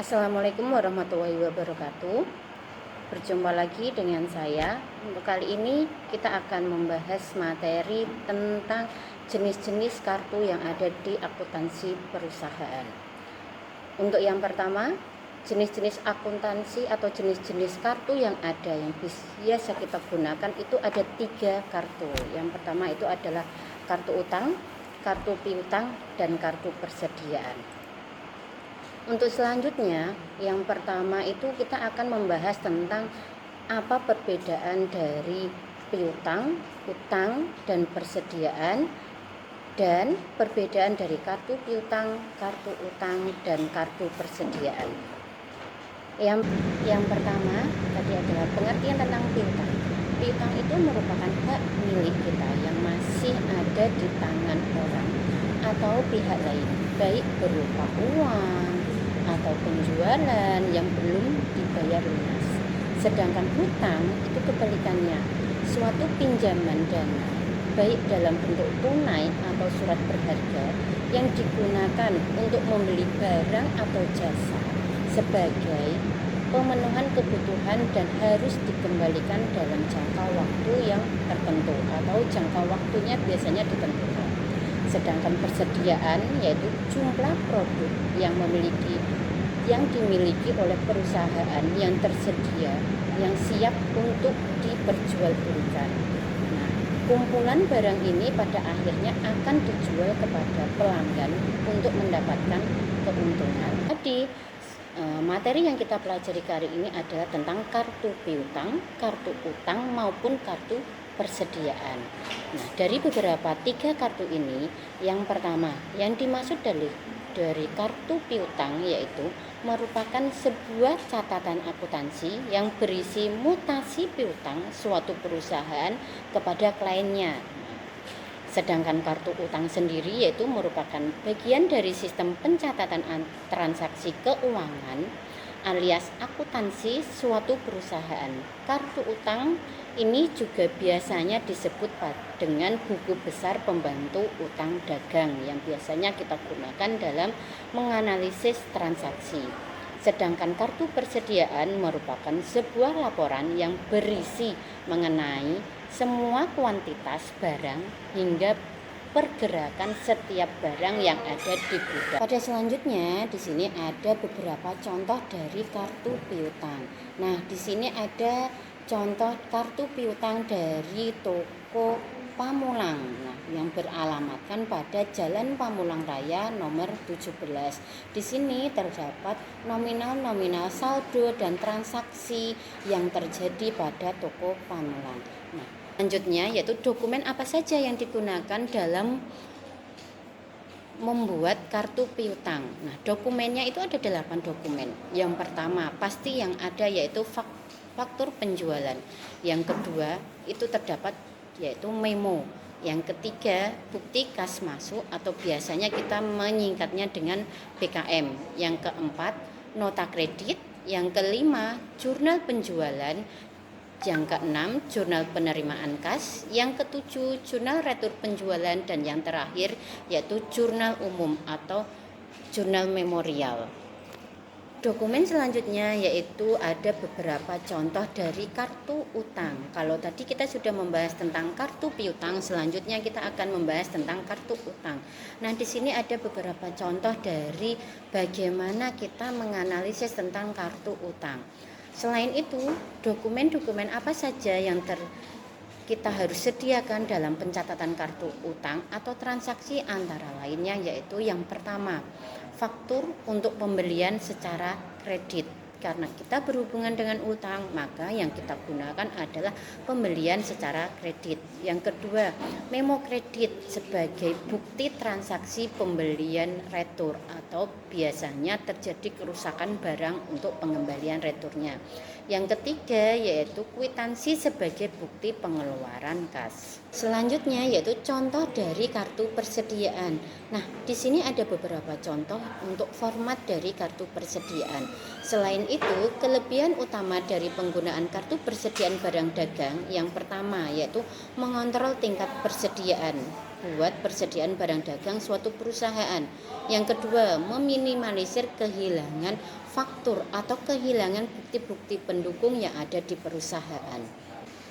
Assalamualaikum warahmatullahi wabarakatuh. Berjumpa lagi dengan saya. Untuk kali ini kita akan membahas materi tentang jenis-jenis kartu yang ada di akuntansi perusahaan. Untuk yang pertama, jenis-jenis akuntansi atau jenis-jenis kartu yang ada yang biasa kita gunakan itu ada 3 kartu. Yang pertama itu adalah kartu utang, kartu piutang, dan kartu persediaan. Untuk selanjutnya, yang pertama itu kita akan membahas tentang apa perbedaan dari piutang, utang, dan persediaan, dan perbedaan dari kartu piutang, kartu utang, dan kartu persediaan. Yang pertama tadi adalah pengertian tentang piutang. Piutang itu merupakan hak milik kita yang masih ada di tangan orang atau pihak lain, baik berupa uang atau penjualan yang belum dibayar lunas. Sedangkan hutang itu kebalikannya, suatu pinjaman dana baik dalam bentuk tunai atau surat berharga yang digunakan untuk membeli barang atau jasa sebagai pemenuhan kebutuhan dan harus dikembalikan dalam jangka waktu yang tertentu atau jangka waktunya biasanya ditentukan. Sedangkan persediaan yaitu jumlah produk yang dimiliki oleh perusahaan yang tersedia, yang siap untuk diperjualbelikan. Nah, kumpulan barang ini pada akhirnya akan dijual kepada pelanggan untuk mendapatkan keuntungan. Jadi, materi yang kita pelajari kali ini adalah tentang kartu piutang, kartu utang maupun kartu persediaan. Nah, dari beberapa 3 kartu ini, yang pertama yang dimaksud dari kartu piutang yaitu merupakan sebuah catatan akuntansi yang berisi mutasi piutang suatu perusahaan kepada kliennya. Sedangkan kartu utang sendiri yaitu merupakan bagian dari sistem pencatatan transaksi keuangan alias akuntansi suatu perusahaan. Kartu utang ini juga biasanya disebut dengan buku besar pembantu utang dagang yang biasanya kita gunakan dalam menganalisis transaksi. Sedangkan kartu persediaan merupakan sebuah laporan yang berisi mengenai semua kuantitas barang hingga pergerakan setiap barang yang ada di gudang. Pada selanjutnya di sini ada beberapa contoh dari kartu piutang. Nah, di sini ada contoh kartu piutang dari toko Pamulang. Nah, yang beralamatkan pada Jalan Pamulang Raya nomor 17. Di sini terdapat nominal-nominal saldo dan transaksi yang terjadi pada toko Pamulang. Nah, selanjutnya yaitu dokumen apa saja yang digunakan dalam membuat kartu piutang. Nah, dokumennya itu ada 8 dokumen. Yang pertama pasti yang ada yaitu faktur penjualan. Yang kedua itu terdapat yaitu memo. Yang ketiga bukti kas masuk atau biasanya kita menyingkatnya dengan BKM. Yang keempat nota kredit. Yang kelima jurnal penjualan. Yang keenam, jurnal penerimaan kas. Yang ketujuh, jurnal retur penjualan. Dan yang terakhir, yaitu jurnal umum atau jurnal memorial. Dokumen selanjutnya yaitu ada beberapa contoh dari kartu utang. Kalau tadi kita sudah membahas tentang kartu piutang, selanjutnya kita akan membahas tentang kartu utang. Nah, di sini ada beberapa contoh dari bagaimana kita menganalisis tentang kartu utang. Selain itu, dokumen-dokumen apa saja yang kita harus sediakan dalam pencatatan kartu utang atau transaksi antara lainnya yaitu yang pertama, faktur untuk pembelian secara kredit. Karena kita berhubungan dengan utang, maka yang kita gunakan adalah pembelian secara kredit. Yang kedua, memo kredit sebagai bukti transaksi pembelian retur atau biasanya terjadi kerusakan barang untuk pengembalian returnya. Yang ketiga yaitu kwitansi sebagai bukti pengeluaran kas. Selanjutnya yaitu contoh dari kartu persediaan. Nah, di sini ada beberapa contoh untuk format dari kartu persediaan. Selain itu, kelebihan utama dari penggunaan kartu persediaan barang dagang yang pertama yaitu mengontrol tingkat persediaan. buat persediaan barang dagang suatu perusahaan. Yang kedua, meminimalisir kehilangan faktur atau kehilangan bukti-bukti pendukung yang ada di perusahaan.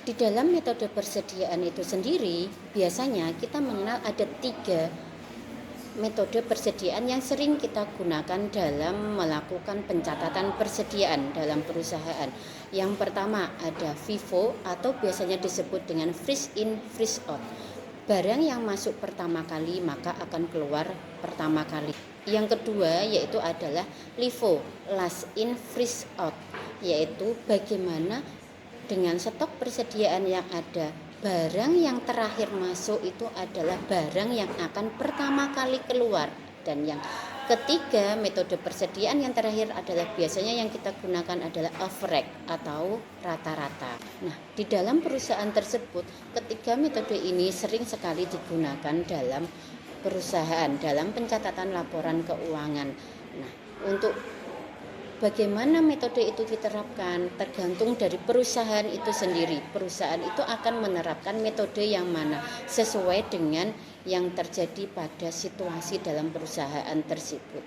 Di dalam metode persediaan itu sendiri, biasanya kita mengenal ada 3 metode persediaan yang sering kita gunakan dalam melakukan pencatatan persediaan dalam perusahaan. Yang pertama ada FIFO atau biasanya disebut dengan freeze in, freeze out. Barang yang masuk pertama kali maka akan keluar pertama kali. Yang kedua yaitu adalah LIFO, last in, freeze out, yaitu bagaimana dengan stok persediaan yang ada, barang yang terakhir masuk itu adalah barang yang akan pertama kali keluar. Dan yang ketiga, metode persediaan yang terakhir adalah biasanya yang kita gunakan adalah average atau rata-rata. Nah, di dalam perusahaan tersebut, ketiga metode ini sering sekali digunakan dalam perusahaan, dalam pencatatan laporan keuangan. Nah, untuk bagaimana metode itu diterapkan tergantung dari perusahaan itu sendiri. Perusahaan itu akan menerapkan metode yang mana sesuai dengan yang terjadi pada situasi dalam perusahaan tersebut.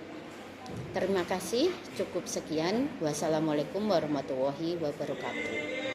Terima kasih, cukup sekian. Wassalamualaikum warahmatullahi wabarakatuh.